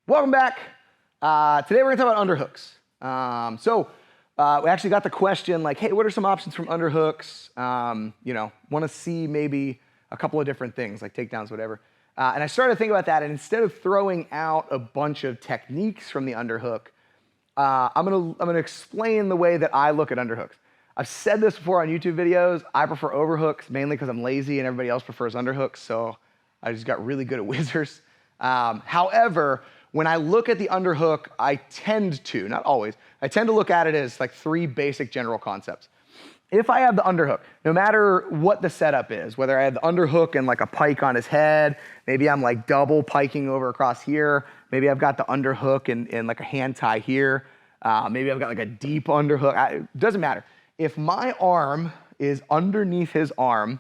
Welcome back. Today we're gonna talk about underhooks. We actually got the question like, hey, what are some options from underhooks? Want to see maybe a couple of different things like takedowns, whatever. And I started to think about that, and instead of throwing out a bunch of techniques from the underhook, I'm gonna explain the way that I look at underhooks. I've said this before on YouTube videos. I prefer overhooks mainly because I'm lazy and everybody else prefers underhooks, so I just got really good at whizzers. However, when I look at the underhook, I tend to, not always, I tend to look at it as like three basic general concepts. If I have the underhook, no matter what the setup is, whether I have the underhook and like a pike on his head, maybe I'm like double piking over across here, maybe I've got the underhook and like a hand tie here, maybe I've got like a deep underhook, it doesn't matter. If my arm is underneath his arm,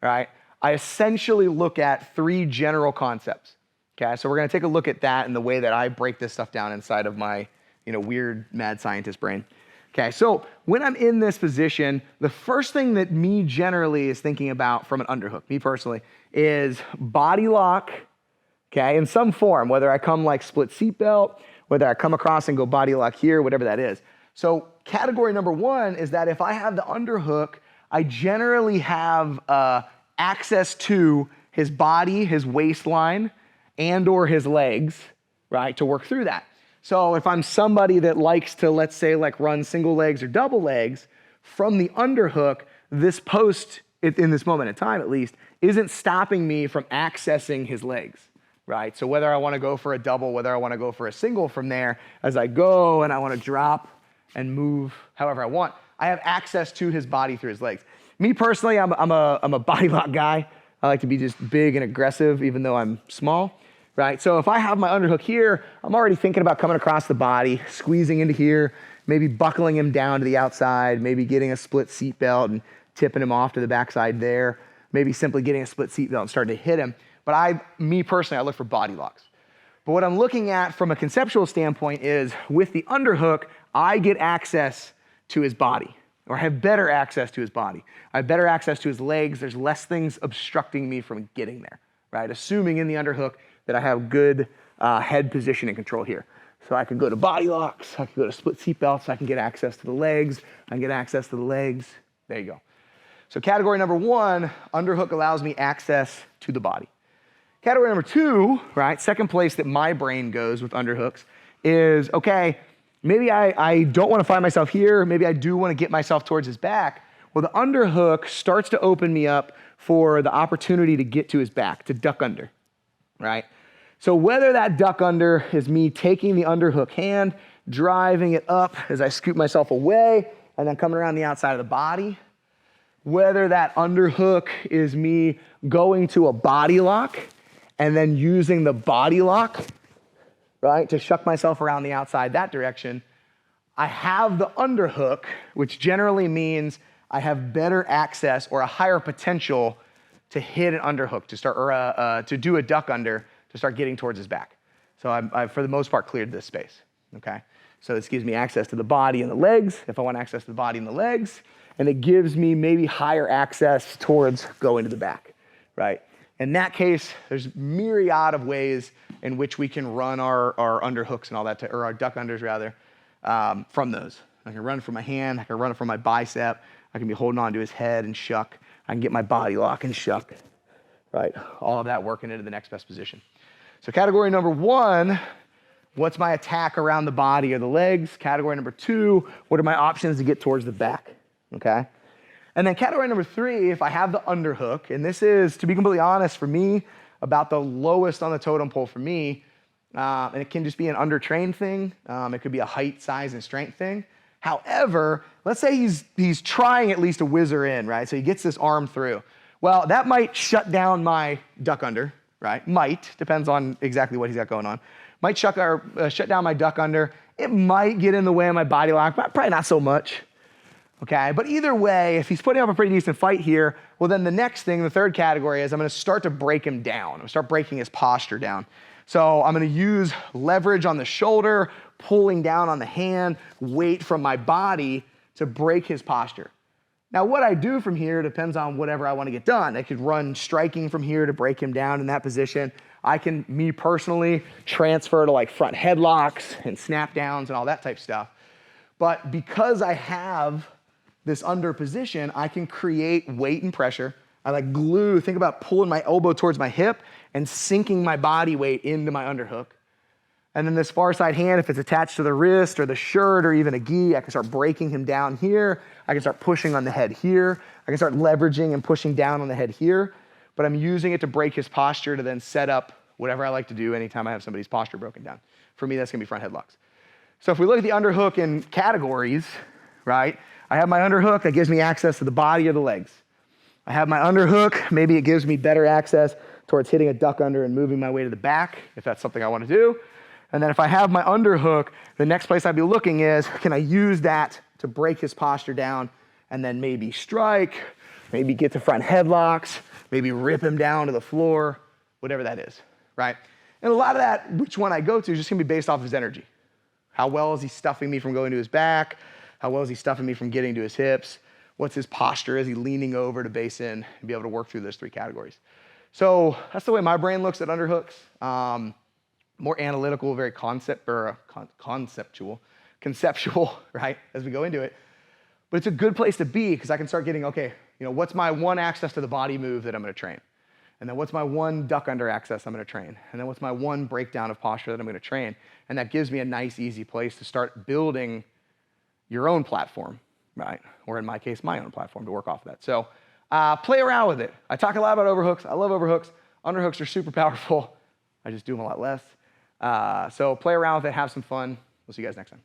right, I essentially look at three general concepts. Okay, so we're gonna take a look at that and the way that I break this stuff down inside of my, weird mad scientist brain. Okay, so when I'm in this position, the first thing that me generally is thinking about from an underhook, me personally, is body lock, okay, in some form, whether I come like split seatbelt, whether I come across and go body lock here, whatever that is. So category number one is that if I have the underhook, I generally have access to his body, his waistline, and or his legs, right, to work through that. So if I'm somebody that likes to, let's say, like run single legs or double legs, from the underhook, this post, in this moment in time at least, isn't stopping me from accessing his legs, right? So whether I want to go for a double, whether I want to go for a single from there, as I go and I want to drop and move however I want, I have access to his body through his legs. Me personally, I'm a body lock guy. I like to be just big and aggressive, even though I'm small. Right, so if I have my underhook here, I'm already thinking about coming across the body, squeezing into here, maybe buckling him down to the outside, maybe getting a split seatbelt and tipping him off to the backside there, maybe simply getting a split seatbelt and starting to hit him. But me personally, I look for body locks. But what I'm looking at from a conceptual standpoint is with the underhook, I get access to his body, or have better access to his body. I have better access to his legs. There's less things obstructing me from getting there, right? Assuming in the underhook that I have good head position and control here. So I can go to body locks, I can go to split seatbelts, I can get access to the legs, I can get access to the legs. There you go. So category number one, underhook allows me access to the body. Category number two, right, second place that my brain goes with underhooks is, okay, maybe I don't want to find myself here, maybe I do want to get myself towards his back. Well, the underhook starts to open me up for the opportunity to get to his back, to duck under. Right? So whether that duck under is me taking the underhook hand, driving it up as I scoop myself away, and then coming around the outside of the body, whether that underhook is me going to a body lock and then using the body lock, right, to shuck myself around the outside that direction, I have the underhook, which generally means I have better access or a higher potential to hit an underhook, to start, or to do a duck under, to start getting towards his back. So I've, for the most part, cleared this space, okay? So this gives me access to the body and the legs, if I want access to the body and the legs, and it gives me maybe higher access towards going to the back, right? In that case, there's myriad of ways in which we can run our underhooks and all that, or our duck unders rather, from those. I can run from my hand, I can run it from my bicep, I can be holding on to his head and shuck, I can get my body lock and shuck, right? All of that working into the next best position. So category number one, what's my attack around the body or the legs? Category number two, what are my options to get towards the back, okay? And then category number three, if I have the underhook, and this is, to be completely honest, for me, about the lowest on the totem pole for me, and it can just be an undertrained thing. It could be a height, size, and strength thing. However, let's say he's trying at least to whizzer in, right? So he gets this arm through. Well, that might shut down my duck under, right? Might, depends on exactly what he's got going on. Might shut down my duck under. It might get in the way of my body lock, but probably not so much, okay? But either way, if he's putting up a pretty decent fight here, well then the next thing, the third category is I'm gonna start to break him down. I'm gonna start breaking his posture down. So I'm gonna use leverage on the shoulder, pulling down on the hand, weight from my body to break his posture. Now, what I do from here depends on whatever I want to get done. I could run striking from here to break him down in that position. I can, me personally, transfer to like front headlocks and snap downs and all that type of stuff. But because I have this under position, I can create weight and pressure. I like glue, think about pulling my elbow towards my hip and sinking my body weight into my underhook. And then this far side hand, if it's attached to the wrist or the shirt or even a gi, I can start breaking him down here. I can start pushing on the head here. I can start leveraging and pushing down on the head here. But I'm using it to break his posture to then set up whatever I like to do anytime I have somebody's posture broken down. For me, that's gonna be front headlocks. So if we look at the underhook in categories, right? I have my underhook that gives me access to the body or the legs. I have my underhook, maybe it gives me better access towards hitting a duck under and moving my way to the back, if that's something I want to do. And then if I have my underhook, the next place I'd be looking is, can I use that to break his posture down and then maybe strike, maybe get to front headlocks, maybe rip him down to the floor, whatever that is, right? And a lot of that, which one I go to, is just gonna be based off his energy. How well is he stuffing me from going to his back? How well is he stuffing me from getting to his hips? What's his posture? Is he leaning over to base in and be able to work through those 3 categories? So that's the way my brain looks at underhooks. More analytical, very conceptual, right, as we go into it. But it's a good place to be because I can start getting, okay, what's my one access to the body move that I'm gonna train? And then what's my one duck under access I'm gonna train? And then what's my one breakdown of posture that I'm gonna train? And that gives me a nice, easy place to start building your own platform, right? Or in my case, my own platform to work off of that. So play around with it. I talk a lot about overhooks. I love overhooks. Underhooks are super powerful. I just do them a lot less. So play around with it, have some fun. We'll see you guys next time.